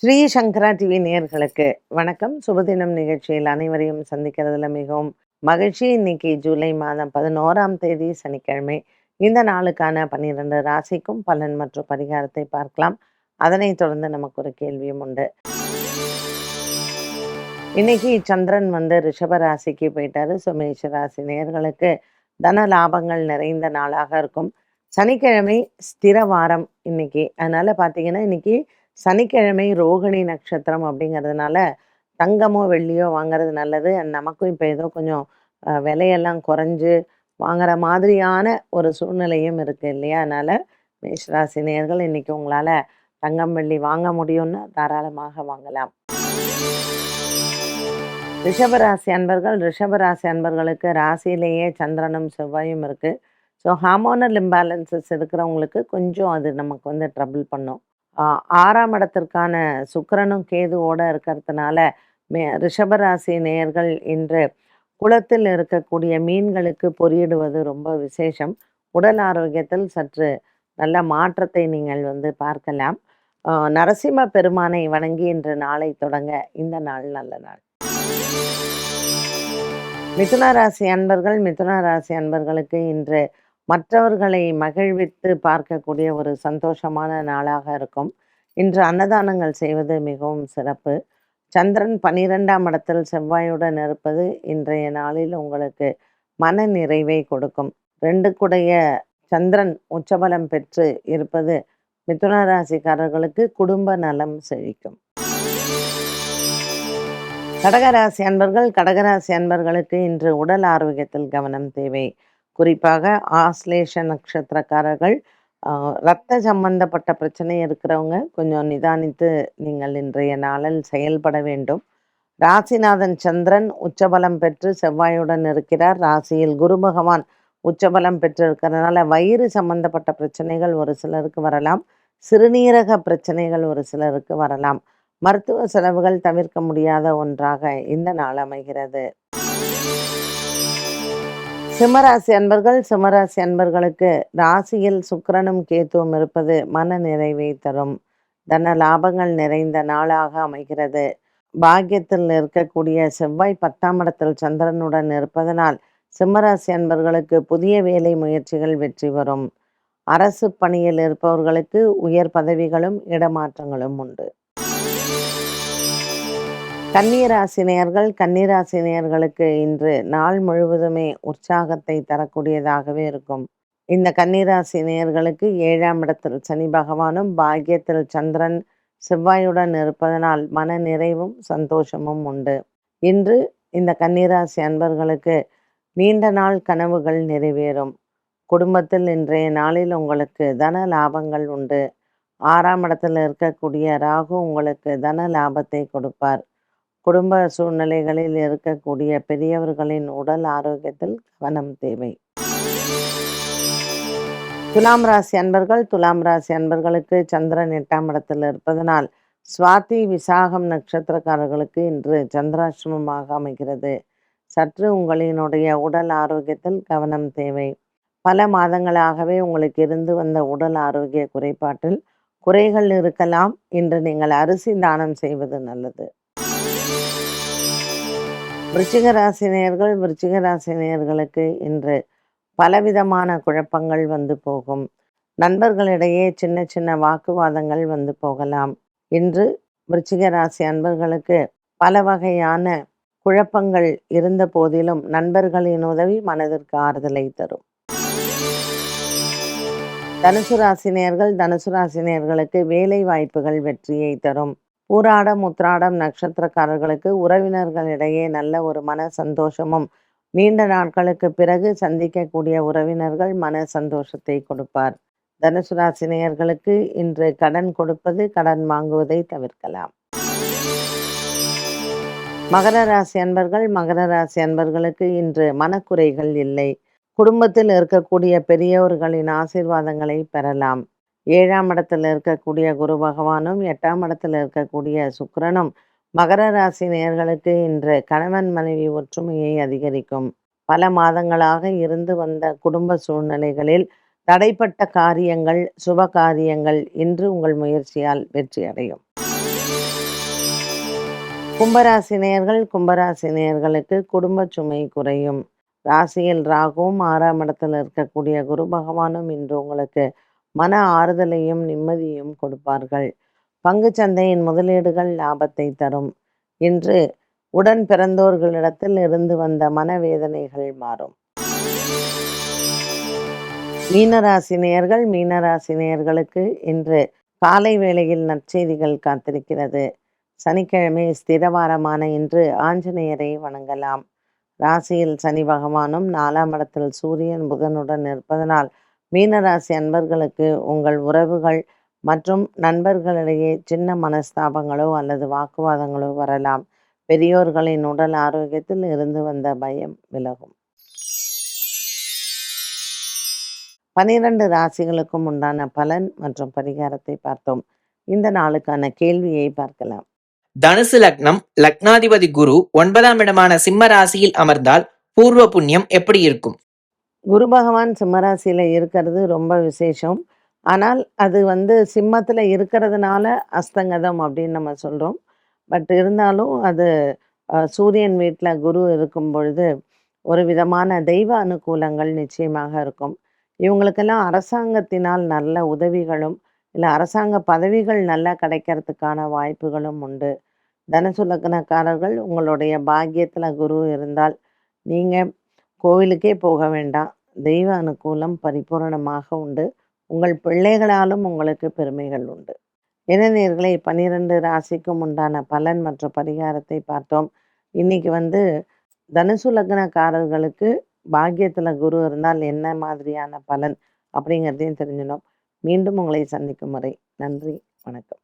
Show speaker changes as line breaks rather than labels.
ஸ்ரீ சங்கரா TV நேயர்களுக்கு வணக்கம். சுபதினம் நிகழ்ச்சியில் அனைவரையும் சந்திக்கிறதுல மிகவும் மகிழ்ச்சி. இன்னைக்கு ஜூலை மாதம் 11ஆம் தேதி சனிக்கிழமை. இந்த நாளுக்கான 12 ராசிக்கும் பலன் மற்றும் பரிகாரத்தை பார்க்கலாம். அதனைத் தொடர்ந்து நமக்கு ஒரு கேள்வியும் உண்டு. இன்னைக்கு சந்திரன் ரிஷப ராசிக்கு போயிட்டாரு. மேஷ ராசி நேயர்களுக்கு தன லாபங்கள் நிறைந்த நாளாக இருக்கும். சனிக்கிழமை ஸ்திர வாரம் இன்னைக்கு. அதனால பார்த்தீங்கன்னா இன்னைக்கு சனிக்கிழமை ரோகிணி நட்சத்திரம் அப்படிங்கிறதுனால தங்கமோ வெள்ளியோ வாங்குறது நல்லது. நமக்கும் இப்போ ஏதோ கொஞ்சம் விலையெல்லாம் குறைஞ்சு வாங்குற மாதிரியான ஒரு சூழ்நிலையும் இருக்கு இல்லையா? அதனால மேஷராசி நேயர்கள் இன்னைக்கு உங்களால் தங்கம் வெள்ளி வாங்க முடியும்னா தாராளமாக வாங்கலாம். ரிஷபராசி அன்பர்களுக்கு ராசியிலேயே சந்திரனும் செவ்வாயும் இருக்கு. ஸோ ஹார்மோனல் இம்பேலன்சஸ் இருக்கிறவங்களுக்கு கொஞ்சம் அது நமக்கு ட்ரபிள் பண்ணும். 6ஆம் இடத்திற்கான சுக்கிரனும் கேதுவோட இருக்கிறதுனால ரிஷபராசி நேயர்கள் இன்று குளத்தில் இருக்கக்கூடிய மீன்களுக்கு பொறியிடுவது ரொம்ப விசேஷம். உடல் ஆரோக்கியத்தில் சற்று நல்ல மாற்றத்தை நீங்கள் பார்க்கலாம். நரசிம்ம பெருமானை வணங்கி இன்று நாளை தொடங்க இந்த நாள் நல்ல நாள். மிதுன ராசி அன்பர்களுக்கு இன்று மற்றவர்களை மகிழ்வித்து பார்க்கக்கூடிய ஒரு சந்தோஷமான நாளாக இருக்கும். இன்று அன்னதானங்கள் செய்வது மிகவும் சிறப்பு. சந்திரன் 12ஆம் இடத்தில் செவ்வாயுடன் இருப்பது இன்றைய நாளில் உங்களுக்கு மன நிறைவை கொடுக்கும். 2 குடைய சந்திரன் உச்சபலம் பெற்று இருப்பது மிதுன ராசிக்காரர்களுக்கு குடும்ப நலம் செழிக்கும். கடகராசி அன்பர்களுக்கு இன்று உடல் ஆரோக்கியத்தில் கவனம் தேவை. குறிப்பாக ஆஸ்லேஷ நட்சத்திரக்காரர்கள் இரத்த சம்பந்தப்பட்ட பிரச்சனை இருக்கிறவங்க கொஞ்சம் நிதானித்து நீங்கள் இன்றைய நாளில் செயல்பட வேண்டும். ராசிநாதன் சந்திரன் உச்சபலம் பெற்று செவ்வாயுடன் இருக்கிறார். ராசியில் குரு பகவான் உச்சபலம் பெற்று இருக்கிறதுனால வயிறு சம்பந்தப்பட்ட பிரச்சனைகள் ஒரு சிலருக்கு வரலாம். சிறுநீரக பிரச்சனைகள் ஒரு சிலருக்கு வரலாம். மருத்துவ செலவுகள் தவிர்க்க முடியாத ஒன்றாக இந்த நாள் அமைகிறது. சிம்மராசி அன்பர்களுக்கு ராசியில் சுக்கிரனும் கேத்துவும் இருப்பது மன நிறைவை தரும். தன லாபங்கள் நிறைந்த நாளாக அமைகிறது. பாக்கியத்தில் இருக்கக்கூடிய செவ்வாய் 10ஆம் இடத்தில் சந்திரனுடன் இருப்பதனால் சிம்மராசி அன்பர்களுக்கு புதிய வேலை முயற்சிகள் வெற்றி வரும். அரசு பணியில் இருப்பவர்களுக்கு உயர் பதவிகளும் இடமாற்றங்களும் உண்டு. கன்னிராசி நேயர்களுக்கு இன்று நாள் முழுவதுமே உற்சாகத்தை தரக்கூடியதாகவே இருக்கும். இந்த கன்னிராசி நேயர்களுக்கு 7ஆம் இடத்தில் சனி பகவானும் பாக்கியத்தில் சந்திரன் செவ்வாயுடன் இருப்பதனால் மன நிறைவும் சந்தோஷமும் உண்டு. இன்று இந்த கன்னிராசி அன்பர்களுக்கு நீண்ட நாள் கனவுகள் நிறைவேறும். குடும்பத்தில் இன்றைய நாளில் உங்களுக்கு தன லாபங்கள் உண்டு. 6ஆம் இடத்தில் இருக்கக்கூடிய ராகு உங்களுக்கு தன லாபத்தை கொடுப்பார். குடும்ப சூழ்நிலைகளில் இருக்கக்கூடிய பெரியவர்களின் உடல் ஆரோக்கியத்தில் கவனம் தேவை. துலாம் ராசி அன்பர்களுக்கு சந்திரன் 8ஆம் இடத்தில் இருப்பதனால் சுவாதி விசாகம் நட்சத்திரக்காரர்களுக்கு இன்று சந்திராஷ்டமமாக அமைகிறது. சற்று உங்களினுடைய உடல் ஆரோக்கியத்தில் கவனம் தேவை. பல மாதங்களாகவே உங்களுக்கு இருந்து வந்த உடல் ஆரோக்கிய குறைபாட்டில் குறைகள் இருக்கலாம். இன்று நீங்கள் அரிசி தானம் செய்வது நல்லது. விருச்சிக ராசி நேயர்களுக்கு இன்று பலவிதமான குழப்பங்கள் போகும். நண்பர்களிடையே சின்ன சின்ன வாக்குவாதங்கள் போகலாம். இன்று விருச்சிக ராசி அன்பர்களுக்கு பல வகையான குழப்பங்கள் இருந்த போதிலும் நண்பர்களின் உதவி மனதிற்கு ஆறுதலை தரும். தனுசு ராசி நேயர்களுக்கு வேலை வாய்ப்புகள் வெற்றியை தரும். பூராடம் உத்ராடம் நட்சத்திரக்காரர்களுக்கு உறவினர்களிடையே நல்ல ஒரு மன சந்தோஷமும், நீண்ட நாட்களுக்கு பிறகு சந்திக்கக்கூடிய உறவினர்கள் மன சந்தோஷத்தை கொடுப்பார். தனுசு ராசி நேயர்களுக்கு இன்று கடன் கொடுப்பது, கடன் வாங்குவதை தவிர்க்கலாம். மகர ராசி அன்பர்களுக்கு இன்று மனக்குறைகள் இல்லை. குடும்பத்தில் இருக்கக்கூடிய பெரியவர்களின் ஆசீர்வாதங்களை பெறலாம். 7ஆம் இடத்தில் இருக்கக்கூடிய குரு பகவானும் 8ஆம் இடத்தில் இருக்கக்கூடிய சுக்கிரனும் மகர ராசி நேயர்களுக்கு இன்று கணவன் மனைவி ஒற்றுமையை அதிகரிக்கும். பல மாதங்களாக இருந்து வந்த குடும்ப சூழ்நிலைகளில் தடைப்பட்ட காரியங்கள், சுப காரியங்கள் இன்று உங்கள் முயற்சியால் வெற்றி அடையும். கும்பராசினியர்கள் கும்பராசினியர்களுக்கு குடும்ப சுமை குறையும். ராசியில் ராகுவும் 6ஆம் இடத்துல இருக்கக்கூடிய குரு பகவானும் இன்று உங்களுக்கு மன ஆறுதலையும் நிம்மதியும் கொடுப்பார்கள். பங்குச் சந்தையின் முதலீடுகள் லாபத்தை தரும். இன்று உடன் பிறந்தோர்களிடத்தில் இருந்து வந்த மனவேதனைகள் மாறும். மீனராசினியர்கள் மீனராசினியர்களுக்கு இன்று காலை வேளையில் நற்செய்திகள் காத்திருக்கிறது. சனிக்கிழமை ஸ்திரவாரமான இன்று ஆஞ்சநேயரை வணங்கலாம். ராசியில் சனி பகவானும் 4ஆம் இடத்தில் சூரியன் புதனுடன் இருப்பதனால் மீனராசி அன்பர்களுக்கு உங்கள் உறவுகள் மற்றும் நண்பர்களிடையே சின்ன மனஸ்தாபங்களோ அல்லது வாக்குவாதங்களோ வரலாம். பெரியோர்களின் உடல் ஆரோக்கியத்தில் இருந்து வந்த பயம் விலகும். 12 ராசிகளுக்கும் உண்டான பலன் மற்றும் பரிகாரத்தை பார்த்தோம். இந்த நாளுக்கான கேள்வியை பார்க்கலாம்.
தனுசு லக்னம், லக்னாதிபதி குரு 9ஆம் இடமான சிம்ம ராசியில் அமர்ந்தால் பூர்வ புண்ணியம் எப்படி இருக்கும்?
குரு பகவான் சிம்மராசியில் இருக்கிறது ரொம்ப விசேஷம். ஆனால் அது சிம்மத்தில் இருக்கிறதுனால அஸ்தங்கதம் அப்படின்னு நம்ம சொல்கிறோம். பட் இருந்தாலும் அது சூரியன் வீட்டில் குரு இருக்கும் பொழுது ஒரு விதமான தெய்வ அனுகூலங்கள் நிச்சயமாக இருக்கும். இவங்களுக்கெல்லாம் அரசாங்கத்தினால் நல்ல உதவிகளும் இல்லை அரசாங்க பதவிகள் நல்லா கிடைக்கிறதுக்கான வாய்ப்புகளும் உண்டு. தனுசு லக்னக்காரர்கள் உங்களுடைய பாக்கியத்தில் குரு இருந்தால் நீங்கள் கோவிலுக்கே போக வேண்டாம். தெய்வ அனுகூலம் பரிபூரணமாக உண்டு. உங்கள் பிள்ளைகளாலும் உங்களுக்கு பெருமைகள் உண்டு. இளைஞர்களை 12 ராசிக்கும் உண்டான பலன் மற்றும் பரிகாரத்தை பார்த்தோம். இன்னைக்கு தனுசு லக்னக்காரர்களுக்கு பாக்கியத்தில் குரு இருந்தால் என்ன மாதிரியான பலன் அப்படிங்கிறதையும் தெரிஞ்சினோம். மீண்டும் உங்களை சந்திக்கும் வரை நன்றி, வணக்கம்.